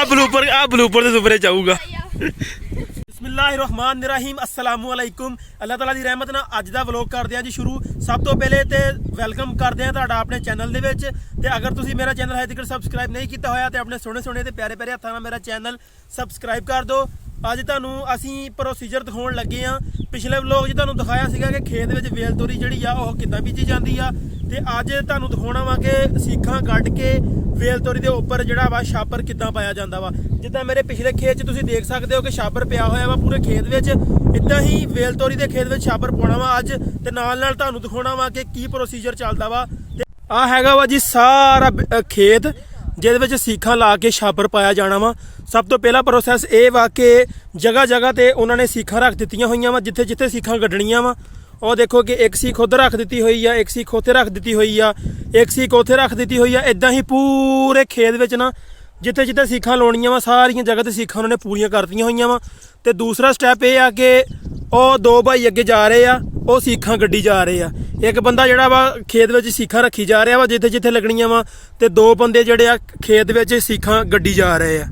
आ blooper दे सुपरे जाऊगा। बिस्मिल्लाहिर्रहमानिर्रहीम अस्सलामुअलैकुम। अल्लाह ताला दी रहमत नाल अज दा व्लॉग करदे आ जी शुरू। सब तो पहले ते वेलकम करदे आ तुहाडा अपने चैनल दे विच। ते अगर तुसीं मेरा चैनल हजे तक सबसक्राइब नहीं कीता होया ते अपने सोहणे सोहणे ते प्यारे प्यारे हत्थां नाल मेरा चैनल सबसक्राइब कर दो। अज तुहानूं असीं प्रोसीजर दिखाउण लगे आ। पिछले व्लॉग 'च तुहानूं दिखाया सीगा कि खेत विच वेल तोरी जिहड़ी आ ओह किद्दां बीजी जांदी आ ते अज तुहानूं दिखाउणा वा कि सीखां कढ के वेल तोरी दे उपर जिहड़ा वा छापर किद्दां पाया जांदा वा। जिद्दां मेरे पिछले खेत 'च तुसीं देख सकदे हो कि छापर पिया होया वा पूरे खेत विच, इदां ही वेल तोरी दे खेत विच छापर पाउणा वा अज ते नाल नाल तुहानूं दिखाउणा वा कि की प्रोसीजर चलदा वा। ते आ हैगा वा जी सारा खेत जिहदे विच सीखां ला के छापर पाया जाना वा। सब तो पहला प्रोसैस ये वा कि जगह जगह ते उन्होंने सीखां रख दित्तियां होईयां वा, जिथे जिथे सीखां कड्ढणियां वा। और देखो कि एक सीख उधर रख दी हुई है, एक सीख उत्थे रख दी हुई है, एक सीख उत्थे रख दी हुई है। इदां ही पूरे खेत विच ना जिथे जिथे सीखां लाउणियां वा सारियां जगह ते सीखां उन्होंने पूरियां करतियां होईयां वा। ते दूसरा स्टैप ये आ कि ਉਹ दो भाई अगे जा रहे आ, ਉਹ सीखां गड्डी जा रहे आ। एक बंदा ਜਿਹੜਾ ਵਾ खेत ਵਿੱਚ सीखां रखी जा ਰਿਹਾ ਵਾ ਜਿੱਥੇ ਜਿੱਥੇ ਲੱਗਣੀਆਂ ਵਾ, ਤੇ ਦੋ ਬੰਦੇ ਜਿਹੜੇ ਆ खेत ਵਿੱਚ सीखां ਗੱਡੀ ਜਾ ਰਹੇ ਆ।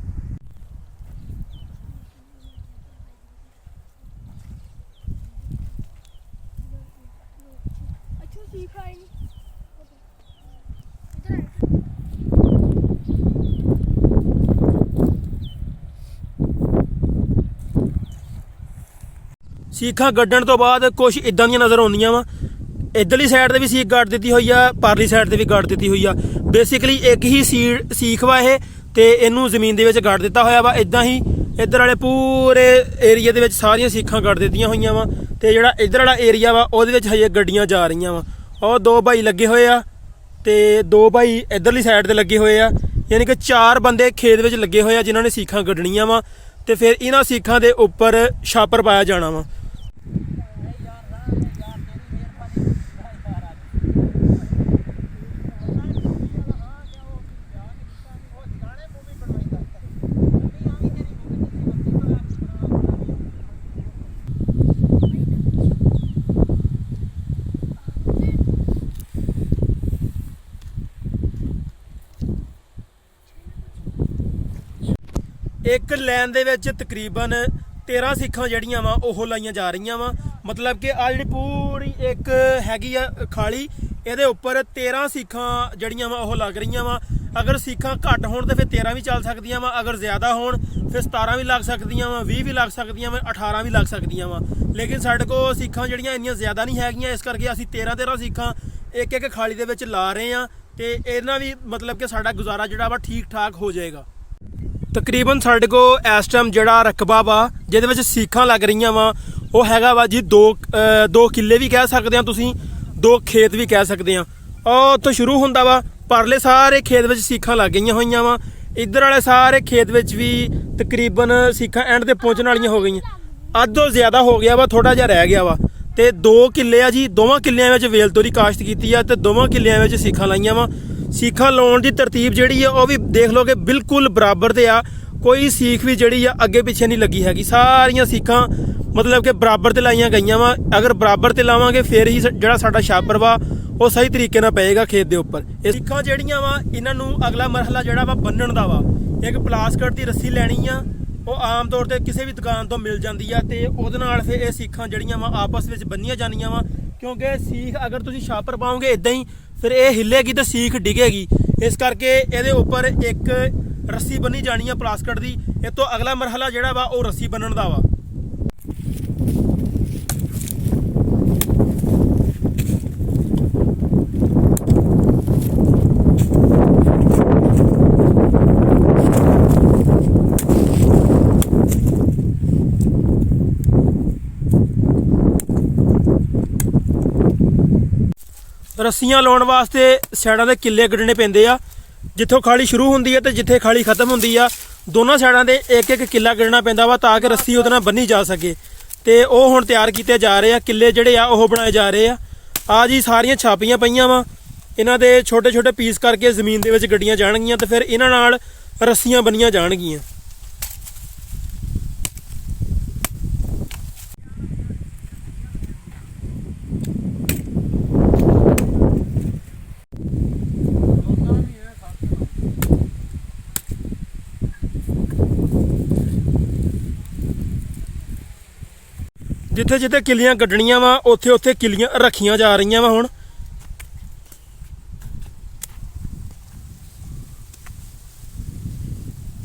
सीखां गड्ढण तो बाद कुछ इदां ਦੀਆਂ नज़र आउंदियां वा। इधरली साइड ते भी सीख गड़ दी हुई है, परली साइड ते भी गड़ दी हुई है। बेसिकली एक ही सीख वा ये ते इनू जमीन दे विच गड़ दिता होया वा। इदां ही इधर वाले पूरे एरिया दे विच सारियां सीखां गड़ दित्तियां होईयां वा ते जिहड़ा इधर वाला एरिया वा ओहदे विच हजे गड्डियां जा रहीयां वा। और दो भाई लगे होए आ ते दो भाई इधरली साइड ते लगे होए आ, यानी कि चार बंदे खेत विच लगे होए आ जिन्हां ने सीखां गड्ढणियां वा। ते फिर इन्हां सीखां दे उपर छापर पाया जाना वा। एक लैन दे विच तकरीबन 13 सीखां जड़ियां वा ओह लाइयां जा रही वा। मतलब कि आ जी पूरी एक हैगी आ खाली, ये उपर 13 सीखां जड़ियां वा ओह लग रही वा। अगर सीखां घट होण तो फिर 13 भी चल सकदियां वा, अगर ज़्यादा होण फिर 17 भी लग सकदियां वा, 20 भी लग सकदियां वा, 18 भी लग सकदियां वा। लेकिन साडे कोल सीखां जड़ियां इन्नियां ज़्यादा नहीं हैगियां, इस करके असीं 13 सीखां एक एक खाली दे विच ला रहे हैं। तो इन्हां भी मतलब कि साडा गुजारा जिहड़ा वा ठीक ठाक हो जाएगा। तकरीबन साडे को इस टाइम जिहड़ा रकबा वा जिहदे विच सीखां लग रही वा वो हैगा वा जी दो किले भी कह सकते हैं तुसीं, दो खेत भी कह सकते हैं। और उत्थों शुरू हुंदा वा, परले सारे खेत विच सीखां लग गईयां होईयां वा। इधर वाले सारे खेत विच भी तकरीबन सीखां एंड ते पहुंचण वालियां हो गईयां। अद्धों ज़्यादा हो गया वा, थोड़ा जिहा रह गया वा। ते 2 किले आ जी, दोवां किलियां विच वेल तोरी काश्त कीती आ ते दोवां किलियां विच सीखां लाईयां वा। सीखां लाउण दी तरतीब जिहड़ी है वह भी देख लो कि बिल्कुल बराबर ते आ, कोई सीख भी जिहड़ी आ अगे पिछे नहीं लगी हैगी। सारियां सीखां मतलब कि बराबर ते लाइयां गईयां वा। अगर बराबर ते लावांगे फिर ही जिहड़ा साडा छापर वा वो सही तरीके नाल पएगा खेत दे उपर। ये सीखां जिहड़ियां वा इन्हां नूं अगला मरहला जिहड़ा वा बन्नण दा वा। एक प्लास्टिक दी रस्सी लैणी आ, वो आम तौर पर किसी भी दुकान तो मिल जाती है। तो ਉਹਦੇ ਨਾਲ फिर ये सीखां जड़ियां वा आपस में बन्नियां जानियां वा, क्योंकि सीख अगर तुसीं छापर पाओगे इदां ही फिर ये हिलेगी तो सीख डिगेगी। इस करके ये उपर एक रस्सी बनी जानी है प्लास्टिक दी। इस तो अगला मरहला जिहड़ा वा वो रस्सी बन्नण दा वा। रस्सियां लाउण वास्ते साइडां दे किले कड्ढने पैंदे आ। जिथों खाली शुरू हुंदी है ते जिथे खाली खत्म हुंदी आ, दोनों साइडां दे एक एक किला कड्ढना पैंदा वा ताकि रस्सी उहदे नाल बन्नी जा सके। ते ओह हुण तैयार कीते जा रहे आ, किले जिहड़े आ ओह बनाए जा रहे आ। जी सारियां छापियां पईयां वा, इन्हां दे छोटे छोटे पीस करके जमीन दे विच गड्डियां जाणगीਆਂ ते फिर इन्हां नाल रस्सियां बन्नियां जाणगीਆਂ। ਜਿੱਥੇ ਜਿੱਥੇ ਕਿੱਲੀਆਂ ਕੱਢਣੀਆਂ ਵਾ ਉੱਥੇ ਉੱਥੇ ਕਿੱਲੀਆਂ ਰੱਖੀਆਂ ਜਾ ਰਹੀਆਂ ਵਾ। ਹੁਣ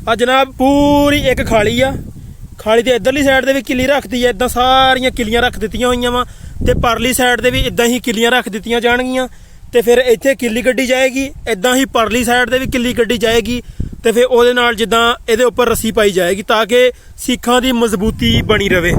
ਆ ਜਨਾਬ ਪੂਰੀ ਇੱਕ ਖਾਲੀ ਆ, ਖਾਲੀ ਦੇ ਇੱਧਰਲੀ ਸਾਈਡ 'ਤੇ ਵੀ ਕਿੱਲੀ ਰੱਖਤੀ ਆ। ਇੱਦਾਂ ਸਾਰੀਆਂ ਕਿੱਲੀਆਂ ਰੱਖ ਦਿੱਤੀਆਂ ਹੋਈਆਂ ਵਾ ਤੇ ਪਰਲੀ ਸਾਈਡ 'ਤੇ ਵੀ ਇੱਦਾਂ ਹੀ ਕਿੱਲੀਆਂ ਰੱਖ ਦਿੱਤੀਆਂ ਜਾਣਗੀਆਂ। ਤੇ ਫਿਰ ਇੱਥੇ ਕਿੱਲੀ ਕੱਢੀ ਜਾਏਗੀ, ਇੱਦਾਂ ਹੀ ਪਰਲੀ ਸਾਈਡ 'ਤੇ ਵੀ ਕਿੱਲੀ ਕੱਢੀ ਜਾਏਗੀ ਤੇ ਫਿਰ ਉਹਦੇ ਨਾਲ ਜਿੱਦਾਂ ਇਹਦੇ ਉੱਪਰ ਰੱਸੀ ਪਾਈ ਜਾਏਗੀ ਤਾਂ ਕਿ ਸੀਖਾਂ ਦੀ ਮਜ਼ਬੂਤੀ ਬਣੀ ਰਵੇ।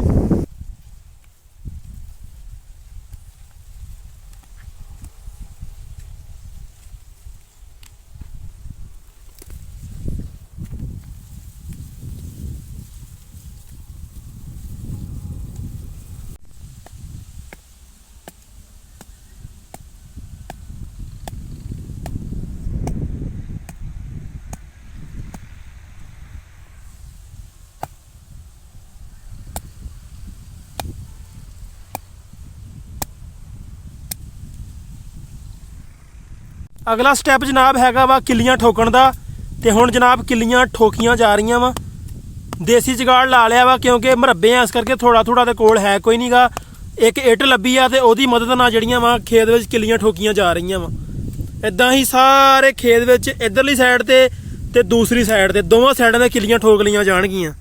ਅਗਲਾ ਸਟੈਪ ਜਨਾਬ ਹੈਗਾ ਵਾ ਕਿੱਲੀਆਂ ਠੋਕਣ ਦਾ। ਤੇ ਹੁਣ ਜਨਾਬ ਕਿੱਲੀਆਂ ਠੋਕੀਆਂ ਜਾ ਰਹੀਆਂ ਵਾ। ਦੇਸੀ ਜੁਗਾੜ ਲਾ ਲਿਆ ਵਾ ਕਿਉਂਕਿ ਮਰੱਬੇ ਆ, ਇਸ ਕਰਕੇ ਥੋੜਾ ਥੋੜਾ ਦੇ ਕੋਲ ਹੈ ਕੋਈ ਨਹੀਂਗਾ। ਇੱਕ ਇੱਟ ਲੱਭੀ ਆ ਤੇ ਉਹਦੀ ਮਦਦ ਨਾਲ ਜਿਹੜੀਆਂ ਵਾ ਖੇਤ ਵਿੱਚ ਕਿੱਲੀਆਂ ਠੋਕੀਆਂ ਜਾ ਰਹੀਆਂ ਵਾ। ਇਦਾਂ ਹੀ ਸਾਰੇ ਖੇਤ ਵਿੱਚ ਇੱਧਰਲੀ ਸਾਈਡ ਤੇ ਦੂਸਰੀ ਸਾਈਡ ਤੇ ਦੋਵਾਂ ਸਾਈਡਾਂ ਤੇ ਕਿੱਲੀਆਂ ਠੋਕ ਲਈਆਂ ਜਾਣਗੀਆਂ।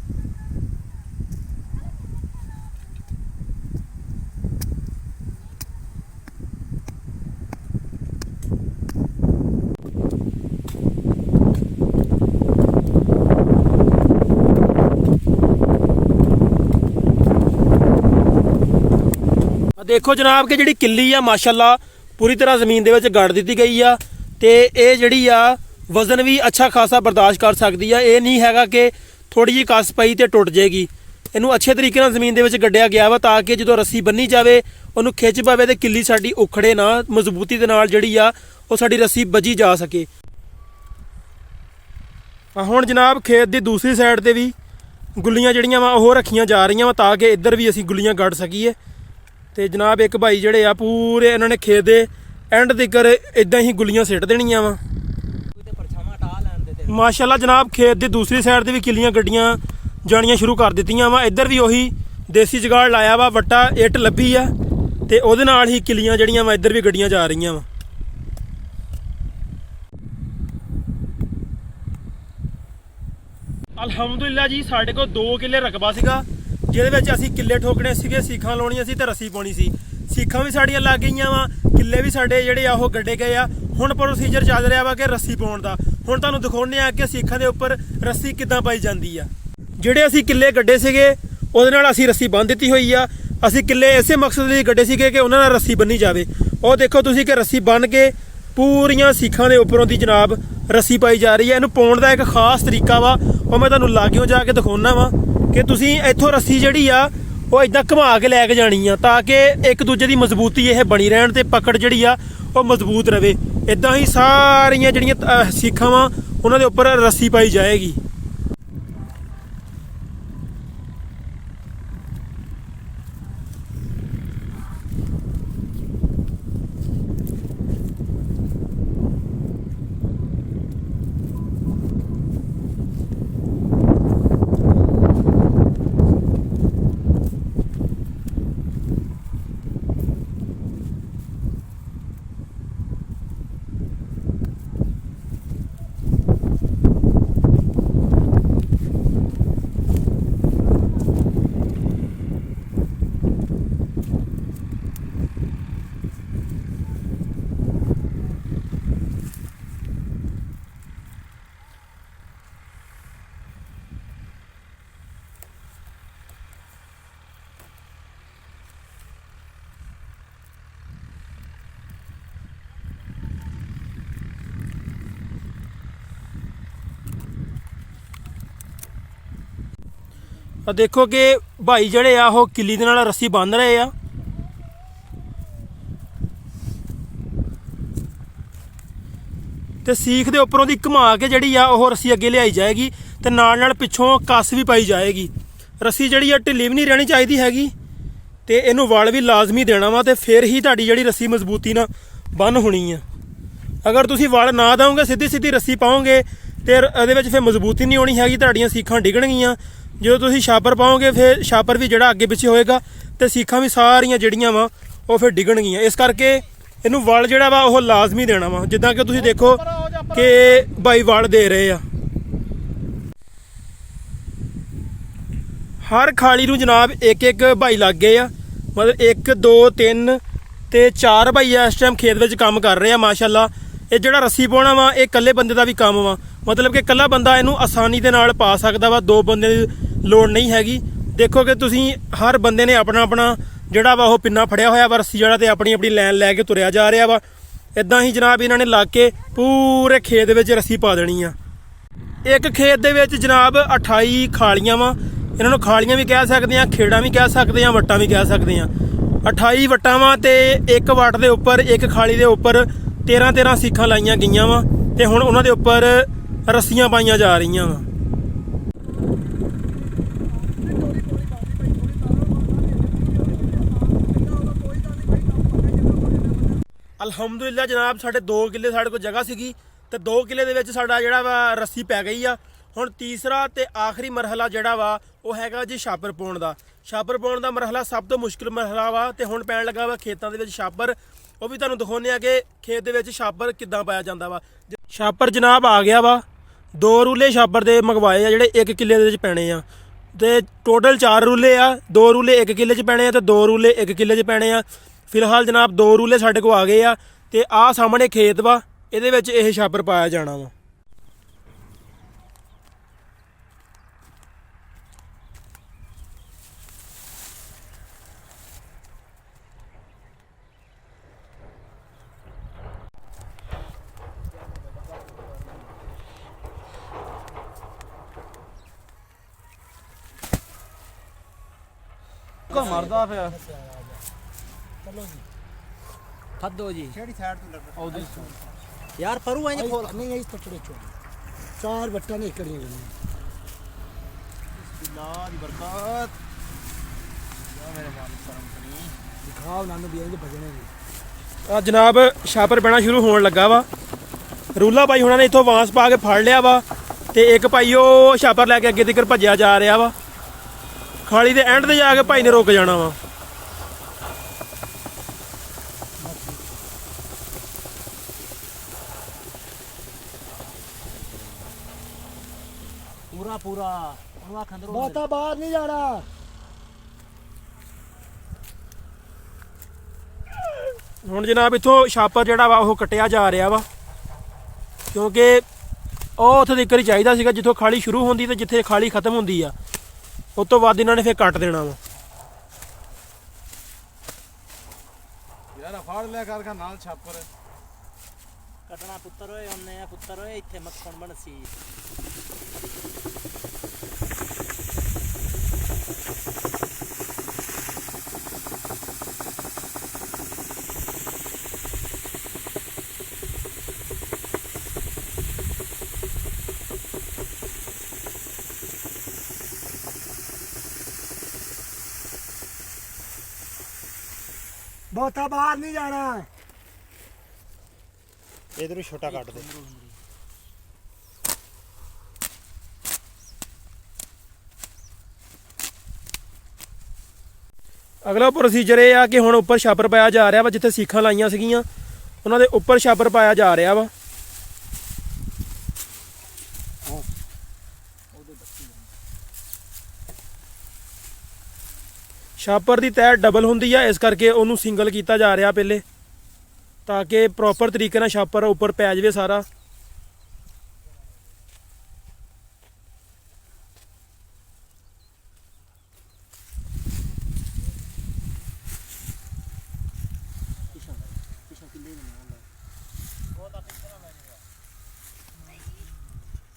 ਦੇਖੋ ਜਨਾਬ ਕਿ ਜਿਹੜੀ ਕਿੱਲੀ ਆ ਮਾਸ਼ਾਅੱਲਾ ਪੂਰੀ ਤਰ੍ਹਾਂ ਜ਼ਮੀਨ ਦੇ ਵਿੱਚ ਗੱਡ ਦਿੱਤੀ ਗਈ ਆ ਤੇ ਇਹ ਜਿਹੜੀ ਆ ਵਜ਼ਨ ਵੀ ਅੱਛਾ ਖਾਸਾ ਬਰਦਾਸ਼ਤ ਕਰ ਸਕਦੀ ਆ। ਇਹ ਨਹੀਂ ਹੈਗਾ ਕਿ ਥੋੜੀ ਜਿਹੀ ਕੱਸ ਪਈ ਤੇ ਟੁੱਟ ਜਾਏਗੀ। ਇਹਨੂੰ ਅੱਛੇ ਤਰੀਕੇ ਨਾਲ ਜ਼ਮੀਨ ਦੇ ਵਿੱਚ ਗੱਡਿਆ ਗਿਆ ਵਾ ਤਾਂ ਕਿ ਜਦੋਂ ਰੱਸੀ ਬੰਨੀ ਜਾਵੇ ਉਹਨੂੰ ਖਿੱਚ ਪਵੇ ਤੇ ਕਿੱਲੀ ਸਾਡੀ ਉਖੜੇ ਨਾ, ਮਜ਼ਬੂਤੀ ਦੇ ਨਾਲ ਜਿਹੜੀ ਆ ਉਹ ਸਾਡੀ ਰੱਸੀ ਵੱਜੀ ਜਾ ਸਕੇ। ਹੁਣ ਜਨਾਬ ਖੇਤ ਦੀ ਦੂਸਰੀ ਸਾਈਡ ਤੇ ਵੀ ਗੁੱਲੀਆਂ ਜਿਹੜੀਆਂ ਵਾ ਉਹ ਰੱਖੀਆਂ ਜਾ ਰਹੀਆਂ ਵਾ ਤਾਂ ਕਿ ਇੱਧਰ ਵੀ ਅਸੀਂ ਗੁੱਲੀਆਂ ਗੱਡ ਸਕੀਏ। ਤੇ ਜਨਾਬ ਇੱਕ ਭਾਈ ਜਿਹੜੇ ਆ ਪੂਰੇ ਇਹਨਾਂ ਨੇ ਖੇਤ ਦੇ ਐਂਡ ਤੀਕਰ ਇਦਾਂ ਹੀ ਗੁੱਲੀਆਂ ਸਿੱਟ ਦੇਣੀਆਂ ਵਾ। ਮਾਸ਼ਾਅੱਲਾ ਜਨਾਬ ਖੇਤ ਦੀ ਦੂਸਰੀ ਸਾਈਡ ਤੇ ਵੀ ਕਿੱਲੀਆਂ ਗੱਡੀਆਂ ਜਾਣੀਆਂ ਸ਼ੁਰੂ ਕਰ ਦਿੱਤੀਆਂ ਵਾ। ਇੱਧਰ ਵੀ ਉਹੀ ਦੇਸੀ ਜੁਗਾੜ ਲਾਇਆ ਵਾ, ਵੱਟਾ ਇੱਟ ਲੱਭੀ ਆ ਤੇ ਉਹਦੇ ਨਾਲ ਹੀ ਕਿੱਲੀਆਂ ਜਿਹੜੀਆਂ ਵਾ ਇੱਧਰ ਵੀ ਗੱਡੀਆਂ ਜਾ ਰਹੀਆਂ ਵਾ। ਅਲਹਮਦੁਲਿਲਾ ਜੀ ਸਾਡੇ ਕੋਲ 2 ਕਿੱਲੇ ਰਕਬਾ ਸੀਗਾ ਜਿਹਦੇ ਵਿੱਚ ਅਸੀਂ ਕਿੱਲੇ ਠੋਕਣੇ ਸੀਗੇ, ਸੀਖਾਂ ਲਾਉਣੀਆਂ ਸੀ ਤੇ ਰੱਸੀ ਪਾਉਣੀ ਸੀ। ਸੀਖਾਂ ਵੀ ਸਾਡੀਆਂ ਲੱਗ ਗਈਆਂ ਵਾ, ਕਿੱਲੇ ਵੀ ਸਾਡੇ ਜਿਹੜੇ ਆ ਉਹ ਗੱਡੇ ਗਏ ਆ। ਹੁਣ ਪ੍ਰੋਸੀਜਰ ਚੱਲ ਰਿਹਾ ਵਾ ਕਿ ਰੱਸੀ ਪਾਉਣ ਦਾ। ਹੁਣ ਤੁਹਾਨੂੰ ਦਿਖਾਉਂਦੇ ਆ ਕਿ ਸੀਖਾਂ ਦੇ ਉੱਪਰ ਰੱਸੀ ਕਿੱਦਾਂ ਪਾਈ ਜਾਂਦੀ ਆ। ਜਿਹੜੇ ਅਸੀਂ ਕਿੱਲੇ ਗੱਡੇ ਸੀਗੇ ਉਹਦੇ ਨਾਲ ਅਸੀਂ ਰੱਸੀ ਬੰਨ੍ਹ ਦਿੱਤੀ ਹੋਈ ਆ। ਅਸੀਂ ਕਿੱਲੇ ਇਸੇ ਮਕਸਦ ਲਈ ਗੱਡੇ ਸੀਗੇ ਕਿ ਉਹਨਾਂ ਨਾਲ ਰੱਸੀ ਬੰਨੀ ਜਾਵੇ। ਉਹ ਦੇਖੋ ਤੁਸੀਂ ਕਿ ਰੱਸੀ ਬੰਨ੍ਹ ਕੇ ਪੂਰੀਆਂ ਸੀਖਾਂ ਦੇ ਉੱਪਰੋਂ ਦੀ ਜਨਾਬ ਰੱਸੀ ਪਾਈ ਜਾ ਰਹੀ ਹੈ। ਇਹਨੂੰ ਪਾਉਣ ਦਾ ਇੱਕ ਖਾਸ ਤਰੀਕਾ ਵਾ, ਉਹ ਮੈਂ ਤੁਹਾਨੂੰ ਲਾਗਿਓਂ ਜਾ ਕੇ ਦਿਖਾਉਣਾ ਵਾ ਕਿ ਤੁਸੀਂ ਇੱਥੋਂ ਰੱਸੀ ਜਿਹੜੀ ਆ ਉਹ ਇਦਾਂ ਘੁਮਾ ਕੇ ਲੈ ਕੇ ਜਾਣੀ ਆ ਤਾਂ ਕਿ ਇੱਕ ਦੂਜੇ ਦੀ ਮਜ਼ਬੂਤੀ ਇਹ ਬਣੀ ਰਹਿਣ ਤੇ ਪਕੜ ਜਿਹੜੀ ਆ ਉਹ ਮਜ਼ਬੂਤ ਰਵੇ। ਇਦਾਂ ਹੀ ਸਾਰੀਆਂ ਜਿਹੜੀਆਂ ਸੀਖਾਂ ਵਾ ਉਹਨਾਂ ਦੇ ਉੱਪਰ ਰੱਸੀ ਪਾਈ ਜਾਏਗੀ। ਦੇਖੋ ਕਿ ਭਾਈ ਜਿਹੜੇ ਆ ਉਹ ਕਿੱਲੀ ਦੇ ਨਾਲ ਰੱਸੀ ਬੰਨ੍ਹ ਰਹੇ ਆ। ਤੇ ਸੀਖ ਦੇ ਉੱਪਰੋਂ ਦੀ ਘੁਮਾ ਕੇ ਜਿਹੜੀ ਆ ਉਹ ਰੱਸੀ ਅੱਗੇ ਲਿਆਈ ਜਾਏਗੀ ਤੇ ਨਾਲ ਨਾਲ ਪਿੱਛੋਂ ਕੱਸ ਵੀ ਪਾਈ ਜਾਏਗੀ। ਰੱਸੀ ਜਿਹੜੀ ਆ ਢਿੱਲੀ ਵੀ ਨਹੀਂ ਰਹਿਣੀ ਚਾਹੀਦੀ ਹੈਗੀ ਤੇ ਇਹਨੂੰ ਵਲ ਵੀ ਲਾਜ਼ਮੀ ਦੇਣਾ ਵਾ ਤੇ ਫਿਰ ਹੀ ਤੁਹਾਡੀ ਜਿਹੜੀ ਰੱਸੀ ਮਜ਼ਬੂਤੀ ਨਾਲ ਬੰਨ ਹੋਣੀ ਆ। ਅਗਰ ਤੁਸੀਂ ਵਲ ਨਾ ਦਿਓਗੇ ਸਿੱਧੀ ਸਿੱਧੀ ਰੱਸੀ ਪਾਓਗੇ ਤੇ ਇਹਦੇ ਵਿੱਚ ਫਿਰ ਮਜ਼ਬੂਤੀ ਨਹੀਂ ਹੋਣੀ ਹੈਗੀ, ਤੁਹਾਡੀਆਂ ਸੀਖਾਂ ਡਿੱਗਣਗੀਆਂ। ਜਦੋਂ ਤੁਸੀਂ ਛਾਪਰ ਪਾਓਗੇ ਫਿਰ ਛਾਪਰ ਵੀ ਜਿਹੜਾ ਅੱਗੇ ਪਿੱਛੇ ਹੋਏਗਾ ਤੇ ਸੀਖਾਂ ਵੀ ਸਾਰੀਆਂ ਜਿਹੜੀਆਂ ਵਾ ਉਹ ਫਿਰ ਡਿੱਗਣਗੀਆਂ। ਇਸ ਕਰਕੇ ਇਹਨੂੰ ਵਲ ਜਿਹੜਾ ਵਾ ਉਹ ਲਾਜ਼ਮੀ ਦੇਣਾ ਵਾ। ਜਿੱਦਾਂ ਕਿ ਤੁਸੀਂ ਦੇਖੋ ਕਿ ਭਾਈ ਵਲ ਦੇ ਰਹੇ ਆ। ਹਰ ਖਾਲੀ ਨੂੰ ਜਨਾਬ ਇੱਕ ਇੱਕ ਭਾਈ ਲੱਗ ਗਏ ਆ, ਮਤਲਬ 1 2 3 ਤੇ 4 ਭਾਈ ਇਸ ਟਾਈਮ ਖੇਤ ਵਿੱਚ ਕੰਮ ਕਰ ਰਹੇ ਆ ਮਾਸ਼ਾਅੱਲਾ। ਇਹ ਜਿਹੜਾ ਰੱਸੀ ਪਾਉਣਾ ਵਾ ਇਹ ਇਕੱਲੇ ਬੰਦੇ ਦਾ ਵੀ ਕੰਮ ਵਾ, ਮਤਲਬ ਕਿ ਇਕੱਲਾ ਬੰਦਾ ਇਹਨੂੰ ਆਸਾਨੀ ਦੇ ਨਾਲ ਪਾ ਸਕਦਾ ਵਾ, 2 ਬੰਦੇ ਦੀ ਲੋੜ ਨਹੀਂ ਹੈਗੀ। ਦੇਖੋ ਕਿ ਤੁਸੀਂ ਹਰ ਬੰਦੇ ਨੇ ਆਪਣਾ ਆਪਣਾ ਜਿਹੜਾ ਵਾ ਉਹ ਪਿੰਨਾ ਫੜਿਆ ਹੋਇਆ ਵਾ ਰੱਸੀ ਜਿਹੜਾ, ਤੇ ਆਪਣੀ ਆਪਣੀ ਲਾਈਨ ਲੈ ਕੇ ਤੁਰਿਆ ਜਾ ਰਿਹਾ ਵਾ। ਇਦਾਂ ਹੀ ਜਨਾਬ ਇਹਨਾਂ ਨੇ ਲੱਗ ਕੇ ਪੂਰੇ ਖੇਤ ਵਿੱਚ ਰੱਸੀ ਪਾ ਦੇਣੀ ਆ। ਇੱਕ ਖੇਤ ਦੇ ਵਿੱਚ ਜਨਾਬ 28 ਖਾਲੀਆਂ ਵਾ। ਇਹਨਾਂ ਨੂੰ ਖਾਲੀਆਂ ਵੀ ਕਹਿ ਸਕਦੇ ਆ, ਖੇੜਾਂ ਵੀ ਕਹਿ ਸਕਦੇ ਆ, ਵੱਟਾਂ ਵੀ ਕਹਿ ਸਕਦੇ ਆ। 28 ਵੱਟਾਂ ਵਾ ਤੇ ਇੱਕ ਵੱਟ ਦੇ ਉੱਪਰ, ਇੱਕ ਖਾਲੀ ਦੇ ਉੱਪਰ 13 ਸੀਖਾਂ ਲਾਈਆਂ ਗਈਆਂ ਵਾ ਤੇ ਹੁਣ ਉਹਨਾਂ ਦੇ ਉੱਪਰ ਰੱਸੀਆਂ ਪਾਈਆਂ ਜਾ ਰਹੀਆਂ ਵਾ। ਅਲਹਮਦੁਲਿਲਾ ਜਨਾਬ ਸਾਡੇ 2 ਕਿੱਲੇ ਸਾਡੇ ਕੋਲ ਜਗ੍ਹਾ ਸੀਗੀ ਤੇ 2 ਕਿੱਲੇ ਦੇ ਵਿੱਚ ਸਾਡਾ ਜਿਹੜਾ ਵਾ ਰੱਸੀ ਪੈ ਗਈ ਆ। ਹੁਣ ਤੀਸਰਾ ਤੇ ਆਖਰੀ ਮਰਹਲਾ ਜਿਹੜਾ ਵਾ ਉਹ ਹੈਗਾ ਜੀ ਛਾਪਰ ਪਾਉਣ ਦਾ। ਛਾਪਰ ਪਾਉਣ ਦਾ ਮਰਹਲਾ ਸਭ ਤੋਂ ਮੁਸ਼ਕਿਲ ਮਰਹਲਾ ਵਾ ਤੇ ਹੁਣ ਪੈਣ ਲੱਗਾ ਵਾ ਖੇਤਾਂ ਦੇ ਵਿੱਚ ਛਾਪਰ। ਉਹ ਵੀ ਤੁਹਾਨੂੰ ਦਿਖਾਉਂਦੇ ਆ ਕਿ ਖੇਤ ਦੇ ਵਿੱਚ ਛਾਪਰ ਕਿੱਦਾਂ ਪਾਇਆ ਜਾਂਦਾ ਵਾ। ਛਾਪਰ ਜਨਾਬ ਆ ਗਿਆ ਵਾ। 2 ਰੂਲੇ ਛਾਪਰ ਦੇ ਮੰਗਵਾਏ ਆ ਜਿਹੜੇ 1 ਕਿੱਲੇ ਦੇ ਵਿੱਚ ਪੈਣੇ ਆ ਤੇ ਟੋਟਲ 4 ਰੂਲੇ ਆ। 2 ਰੂਲੇ 1 ਕਿੱਲੇ 'ਚ ਪੈਣੇ ਆ ਤੇ 2 ਰੂਲੇ 1 ਕਿੱਲੇ 'ਚ ਪੈਣੇ ਆ। ਫਿਲਹਾਲ ਜਨਾਬ 2 ਰੂਲੇ ਸਾਡੇ ਕੋਲ ਆ ਗਏ ਆ ਤੇ ਆਹ ਸਾਹਮਣੇ ਖੇਤ ਵਾ, ਇਹਦੇ ਵਿੱਚ ਇਹ ਛਾਪਰ ਪਾਇਆ ਜਾਣਾ ਵਾ। ਮਰਦਾ ਪਿਆ ਖੱਦੋ ਜੀ ਕਿਹੜੀ ਸਾਈਡ ਤੋਂ ਲੱਗਦਾ ਉਹਦੀ ਯਾਰ ਪਰੂ ਐਂ ਖੋਲ ਨਹੀਂ ਇਸ ਤੋਂ ਥੋੜੇ ਛੋਟੇ 4 ਬੱਟਾਂ ਨੇ ਕਰੀਆਂ ਗਈਆਂ। ਬਿਸਮਿਲ੍ਲਾਹ ਦੀ ਬਰਕਤ ਯਾ ਮੇਰੇ ਮਾਲਿਕ ਕਰਮ ਕਰੀ ਦਿਖਾਓ ਨਾਨੂ ਵੀ ਇਹਦੇ ਭਜਣੇ ਨੇ। ਆ ਜਨਾਬ ਛਾਪਰ ਪੈਣਾ ਸ਼ੁਰੂ ਹੋਣ ਲੱਗਾ ਵਾ। ਰੂਲਾ ਭਾਈ ਹੁਣਾਂ ਨੇ ਇੱਥੋਂ ਵਾਂਸ ਪਾ ਕੇ ਫੜ ਲਿਆ ਵਾ ਤੇ ਇੱਕ ਭਾਈ ਉਹ ਛਾਪਰ ਲੈ ਕੇ ਅੱਗੇ ਤੱਕ ਭੱਜਿਆ ਜਾ ਰਿਹਾ ਵਾ। ਖਾਲੀ ਦੇ ਐਂਡ ਤੇ ਜਾ ਕੇ ਭਾਈ ਨੇ ਰੁਕ ਜਾਣਾ ਵਾ। ਪੂਰਾ ਪੂਰਾ ਉਹਨੂੰ ਆਖ ਅੰਦਰੋਂ ਬਹੁਤਾ ਬਾਹਰ ਨਹੀਂ ਜਾਣਾ। ਹੁਣ ਜਨਾਬ ਇੱਥੋਂ ਛਾਪਰ ਜਿਹੜਾ ਵਾ ਉਹ ਕੱਟਿਆ ਜਾ ਰਿਹਾ ਵਾ, ਕਿਉਂਕਿ ਉਹ ਉੱਥੇ ਤੱਕ ਹੀ ਚਾਹੀਦਾ ਸੀਗਾ ਜਿੱਥੋਂ ਖਾਲੀ ਸ਼ੁਰੂ ਹੁੰਦੀ ਤੇ ਜਿੱਥੇ ਖਾਲੀ ਖਤਮ ਹੁੰਦੀ ਆ ਉਸ ਤੋਂ ਬਾਅਦ ਇਹਨਾਂ ਨੇ ਫਿਰ ਕੱਟ ਦੇਣਾ ਵਾ। ਯਾਰ ਫੜ ਲਿਆ ਕਰ ਨਾਲ ਛਾਪਰ ਕੱਟਣਾ ਪੁੱਤਰ ਓਏ, ਉਹਨੇ ਆ ਪੁੱਤਰ ਓਏ ਇੱਥੇ ਮੱਖਣ ਬਣਸੀ। ਬਹੁਤਾ ਬਾਹਰ ਨਹੀਂ ਜਾਣਾ। ਇਧਰੋਂ ਛੋਟਾ ਕੱਟ ਦੇ। ਅਗਲਾ ਪ੍ਰੋਸੀਜਰ ਇਹ ਆ ਕਿ ਹੁਣ ਉੱਪਰ ਛਾਪਰ ਪਾਇਆ ਜਾ ਰਿਹਾ ਵਾ। ਜਿੱਥੇ ਸੀਖਾਂ ਲਾਈਆਂ ਸੀਗੀਆਂ ਉਹਨਾਂ ਦੇ ਉੱਪਰ ਛਾਪਰ ਪਾਇਆ ਜਾ ਰਿਹਾ ਵਾ। ਛਾਪਰ ਦੀ ਤਹਿ ਡਬਲ ਹੁੰਦੀ ਆ, ਇਸ ਕਰਕੇ ਉਹਨੂੰ ਸਿੰਗਲ ਕੀਤਾ ਜਾ ਰਿਹਾ ਪਹਿਲੇ, ਤਾਂ ਕਿ ਪ੍ਰੋਪਰ ਤਰੀਕੇ ਨਾਲ ਛਾਪਰ ਉੱਪਰ ਪੈ ਜਾਵੇ ਸਾਰਾ।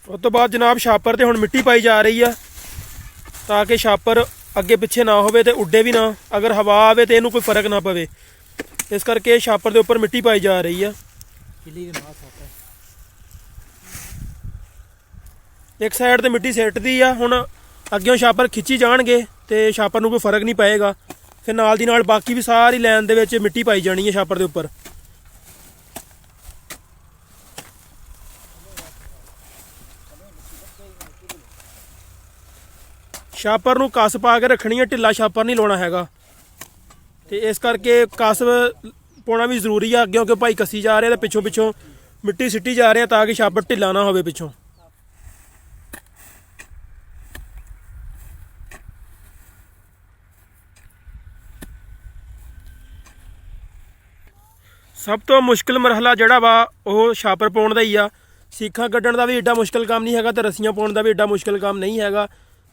ਉਸ ਤੋਂ ਬਾਅਦ ਜਨਾਬ ਛਾਪਰ ਤੇ ਹੁਣ ਮਿੱਟੀ ਪਾਈ ਜਾ ਰਹੀ ਆ ਤਾਂ ਕਿ ਛਾਪਰ ਅੱਗੇ ਪਿੱਛੇ ਨਾ ਹੋਵੇ ਤੇ ਉੱਡੇ ਵੀ ਨਾ। ਅਗਰ ਹਵਾ ਆਵੇ ਤੇ ਇਹਨੂੰ ਕੋਈ ਫਰਕ ਨਾ ਪਵੇ, ਇਸ ਕਰਕੇ ਛਾਪਰ ਦੇ ਉੱਪਰ ਮਿੱਟੀ ਪਾਈ ਜਾ ਰਹੀ ਆ। ਇੱਕ ਸਾਈਡ ਤੇ ਮਿੱਟੀ ਸਿੱਟਦੀ ਆ। ਹੁਣ ਅੱਗਿਓਂ ਛਾਪਰ ਖਿੱਚੀ ਜਾਣਗੇ ਤੇ ਛਾਪਰ ਨੂੰ ਕੋਈ ਫਰਕ ਨਹੀਂ ਪਏਗਾ। ਫਿਰ ਨਾਲ ਦੀ ਨਾਲ ਬਾਕੀ ਵੀ ਸਾਰੀ ਲਾਈਨ ਦੇ ਵਿੱਚ ਮਿੱਟੀ ਪਾਈ ਜਾਣੀ ਹੈ ਛਾਪਰ ਦੇ ਉੱਪਰ। ਛਾਪਰ ਨੂੰ ਕੱਸ ਪਾ ਕੇ ਰੱਖਣੀ ਹੈ, ਢਿੱਲਾ ਛਾਪਰ ਨਹੀਂ ਲਾਉਣਾ ਹੈਗਾ। ਤੇ ਇਸ ਕਰਕੇ ਕਸ ਪਾਉਣਾ ਵੀ ਜ਼ਰੂਰੀ ਆ, ਕਿਉਂਕਿ ਭਾਈ ਕੱਸੀ ਜਾ ਰਿਹਾ ਤੇ ਪਿੱਛੋਂ ਪਿੱਛੋਂ ਮਿੱਟੀ ਸਿੱਟੀ ਜਾ ਰਿਹਾ ਤਾਂ ਕਿ ਛਾਪਰ ਢਿੱਲਾ ਨਾ ਹੋਵੇ ਪਿੱਛੋਂ। ਸਭ ਤੋਂ ਮੁਸ਼ਕਿਲ ਮਰਹਲਾ ਜਿਹੜਾ ਵਾ ਉਹ ਛਾਪਰ ਪਾਉਣ ਦਾ ਹੀ ਆ। ਸੀਖਾਂ ਕੱਢਣ ਦਾ ਵੀ ਏਡਾ ਮੁਸ਼ਕਿਲ ਕੰਮ ਨਹੀਂ ਹੈਗਾ ਤੇ ਰੱਸੀਆਂ ਪਾਉਣ ਦਾ ਵੀ ਏਡਾ ਮੁਸ਼ਕਿਲ ਕੰਮ ਨਹੀਂ ਹੈਗਾ।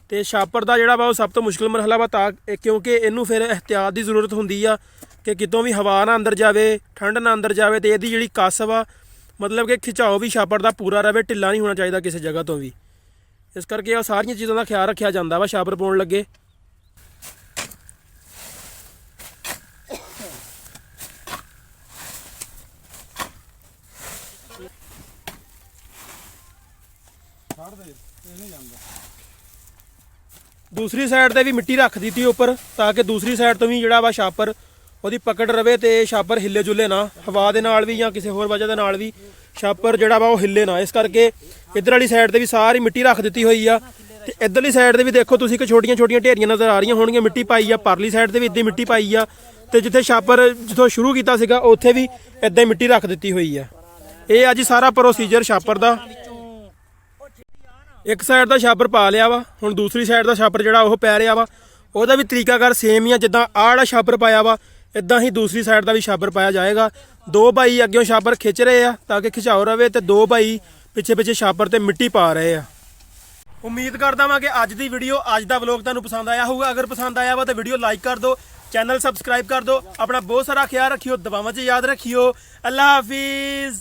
ਤੇ ਛਾਪਰ ਦਾ ਜਿਹੜਾ ਵਾ ਉਹ ਸਭ ਤੋਂ ਮੁਸ਼ਕਿਲ ਮਰਹਲਾ ਵਾ, ਤਾਂ ਕਿਉਂਕਿ ਇਹਨੂੰ ਫਿਰ ਇਹਤਿਆਤ ਦੀ ਜ਼ਰੂਰਤ ਹੁੰਦੀ ਆ ਕਿ ਕਿਤੋਂ ਵੀ ਹਵਾ ਨਾ ਅੰਦਰ ਜਾਵੇ, ਠੰਡ ਨਾ ਅੰਦਰ ਜਾਵੇ, ਤੇ ਇਹਦੀ ਜਿਹੜੀ ਕੱਸ ਵਾ ਮਤਲਬ ਕਿ ਖਿਚਾਓ ਵੀ ਛਾਪਰ ਦਾ ਪੂਰਾ ਰਵੇ, ਢਿੱਲਾ ਨਹੀਂ ਹੋਣਾ ਚਾਹੀਦਾ ਕਿਸੇ ਜਗ੍ਹਾ ਤੋਂ ਵੀ। ਇਸ ਕਰਕੇ ਉਹ ਸਾਰੀਆਂ ਚੀਜ਼ਾਂ ਦਾ ਖਿਆਲ ਰੱਖਿਆ ਜਾਂਦਾ ਵਾ ਛਾਪਰ ਪਾਉਣ ਲੱਗੇ। ਛੱਡ ਦੇ ਇਹ ਨਹੀਂ ਜਾਂਦਾ। ਦੂਸਰੀ ਸਾਈਡ ਤੇ ਵੀ ਮਿੱਟੀ ਰੱਖ ਦਿੱਤੀ ਉੱਪਰ ਤਾਂ ਕਿ ਦੂਸਰੀ ਸਾਈਡ ਤੋਂ ਵੀ ਜਿਹੜਾ ਵਾ ਛਾਪਰ ਉਹਦੀ ਪਕੜ ਰਵੇ ਤੇ ਛਾਪਰ ਹਿੱਲੇ ਜੁੱਲੇ ਨਾ, ਹਵਾ ਦੇ ਨਾਲ ਵੀ ਜਾਂ ਕਿਸੇ ਹੋਰ ਵਜ੍ਹਾ ਦੇ ਨਾਲ ਵੀ ਛਾਪਰ ਜਿਹੜਾ ਵਾ ਉਹ ਹਿੱਲੇ ਨਾ। ਇਸ ਕਰਕੇ ਇੱਧਰ ਵਾਲੀ ਸਾਈਡ ਤੇ ਵੀ ਸਾਰੀ ਮਿੱਟੀ ਰੱਖ ਦਿੱਤੀ ਹੋਈ ਆ ਤੇ ਇੱਧਰਲੀ ਸਾਈਡ ਤੇ ਵੀ ਦੇਖੋ ਤੁਸੀਂ ਕਿ ਛੋਟੀਆਂ ਛੋਟੀਆਂ ਢੇਰੀਆਂ ਨਜ਼ਰ ਆ ਰਹੀਆਂ ਹੋਣਗੀਆਂ, ਮਿੱਟੀ ਪਾਈ ਆ। ਪਰਲੀ ਸਾਈਡ ਤੇ ਵੀ ਇੱਦਾਂ ਮਿੱਟੀ ਪਾਈ ਆ ਤੇ ਜਿੱਥੇ ਛਾਪਰ ਜਿੱਥੋਂ ਸ਼ੁਰੂ ਕੀਤਾ ਸੀਗਾ ਉੱਥੇ ਵੀ ਇੱਦਾਂ ਹੀ ਮਿੱਟੀ ਰੱਖ ਦਿੱਤੀ ਹੋਈ ਆ। ਇਹ ਅੱਜ ਸਾਰਾ ਪ੍ਰੋਸੀਜਰ ਛਾਪਰ ਦਾ। ਇੱਕ ਸਾਈਡ ਦਾ ਛਾਪਰ ਪਾ ਲਿਆ ਵਾ, ਹੁਣ ਦੂਸਰੀ ਸਾਈਡ ਦਾ ਛਾਪਰ ਜਿਹੜਾ ਉਹ ਪੈ ਰਿਹਾ ਵਾ। ਉਹਦਾ ਵੀ ਤਰੀਕਾਕਾਰ ਸੇਮ ਹੀ ਆ, ਜਿੱਦਾਂ ਆਹ ਜਿਹੜਾ ਛਾਪਰ ਪਾਇਆ ਵਾ ਇਦਾਂ ਹੀ ਦੂਸਰੀ ਸਾਈਡ ਦਾ ਵੀ ਛਾਪਰ ਪਾਇਆ ਜਾਏਗਾ। 2 ਭਾਈ ਅੱਗਿਓਂ ਛਾਪਰ ਖਿੱਚ ਰਹੇ ਆ ਤਾਂ ਕਿ ਖਿਚਾਓ ਰਵੇ ਤੇ 2 ਭਾਈ ਪਿੱਛੇ ਪਿੱਛੇ ਛਾਪਰ ਤੇ ਮਿੱਟੀ ਪਾ ਰਹੇ ਆ। ਉਮੀਦ ਕਰਦਾ ਵਾਂ ਕਿ ਅੱਜ ਦੀ ਵੀਡੀਓ, ਅੱਜ ਦਾ ਵਲੌਗ ਤੁਹਾਨੂੰ ਪਸੰਦ ਆਇਆ ਹੋਊਗਾ। ਅਗਰ ਪਸੰਦ ਆਇਆ ਵਾ ਤਾਂ ਵੀਡੀਓ ਲਾਈਕ ਕਰ ਦਿਓ, ਚੈਨਲ ਸਬਸਕ੍ਰਾਈਬ ਕਰ ਦਿਓ। ਆਪਣਾ ਬਹੁਤ ਸਾਰਾ ਖਿਆਲ ਰੱਖਿਓ, ਦੁਆਵਾਂ 'ਚ ਯਾਦ ਰੱਖਿਓ। ਅੱਲਾ ਹਾਫਿਜ਼।